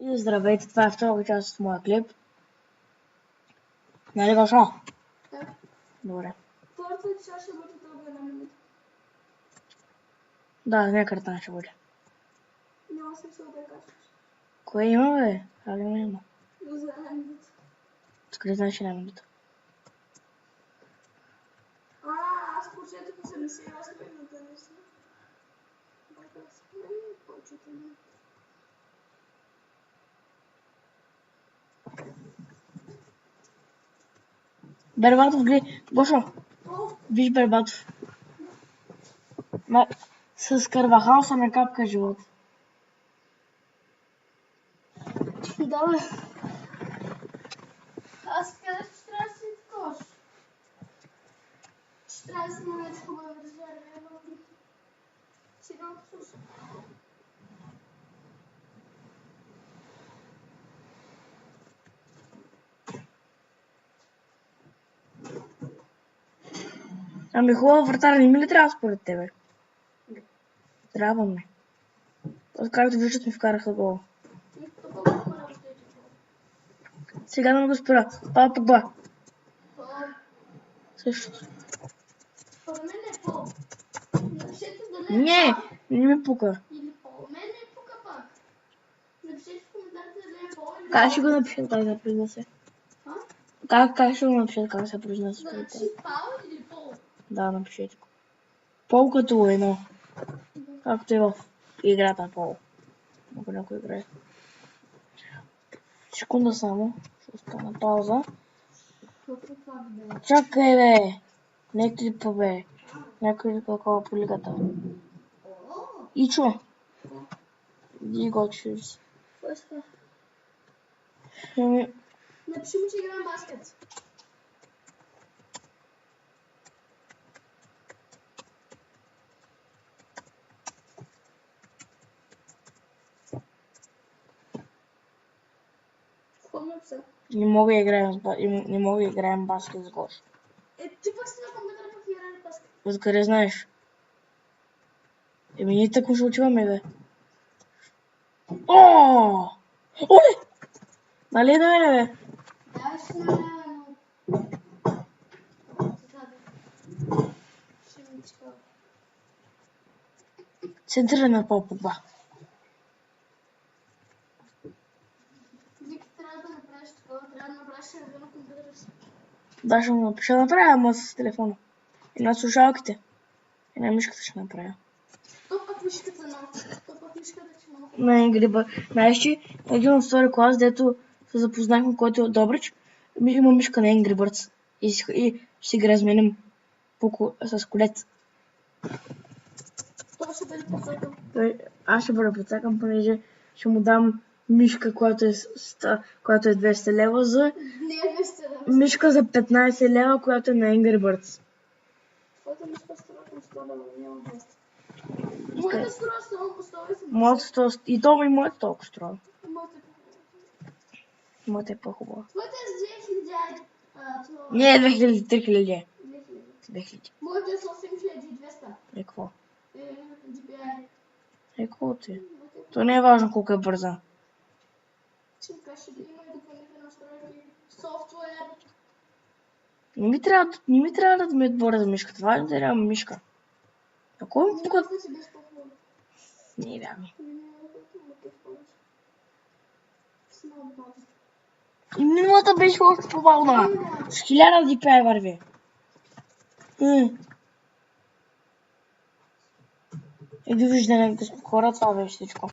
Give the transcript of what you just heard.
И здравейте, това е втора част от моя клип. Нали Гошо? Да. Добре. Втората част ще бъде дълга една минута. Да, някъде ще бъде. Няма смисъл да я качваш. Кое има, бе? Али няма. За една минута. Скъде знаеш една минута? Аз прочетох 88 минута, не си. Повечето минути. Бербатов, гледай. Гошо, виж Бербатов. С Карвахал са ме капка живот. Да, бе. Аз казах, че трябва да си кош. Че трябва да си намериш хубава резерва. Сега слушам. Ами хубава вратар, не ми ли трябва според тебе? Трябва ми. Както виждат ми вкараха гол. Сега да ме го спира. Пал Погба. Същото. Според мен е пол. Напишете дали е Не, пол. не ми пука. Или пол. Мен не пука пак. Напишете в коментарите дали е пол или Как ще го напишат, как се произнесе? Как ще го напишат, как се произнесе? Да напиши пал или пол. Да, напишете го. Пол като едно. Както е в играта Пол. Ако някой играе. Секунда само. Ще остана пауза. Чакай, бе! Не клипа, бе. Някой такова по лигата. Ичо! Иди го чуз. Напиши му, че играем баскет. Какво написа? Не мога да играем баскет с Гош. Ти пък си на компютъра пък играем баскет. Откъде знаеш? Ние тъкмо ще учиваме, бе. О! Оле! Нали да мене, бе? Да, ще намеря едно. Ще ми чекава. Центъра на Пол Погба. Вики, трябва да направиш такова. Трябва да направиш ревю на компютъра си. Да, ще му напиша. Направя, ама с телефона. И на слушалките. И на мишката ще направя. То пък мишката много. То пък мишката ще много. На Ингриба. Знаеш, че един от втори клас, дето се запознахме, който е от Добрич, има мишка на Angry Birds. И ще ги разменим с колец. Това ще бъде подсъкъл. Аз ще бъда подсакан, понеже ще му дам мишка, която е 200 лева за Не е 200 лева. мишка за 15 лева, която е на Angry Birds. Твоята мишка струва към 100 лева, няма 200. Моята струва само по 180. Моето и то и моето толкова струва. Моята Моето е по-хубава. Твоята е с 2000. Не е 2000, 3000. 2000. Моята е с 8200. Е, какво? DPI. Е, какво ти? То не е важно колко е бърза. Чакай, ще има и допълнителни настройки. Софтуер. Не ми трябва да ми отбора за мишка. Това не трябва мишка. Ако ми Не пука... мога да си без по-хубаво. Не е вярно. И миналата беше още по-мална. С 1000 DPI върви. И довиждане, хора, това беше всичко.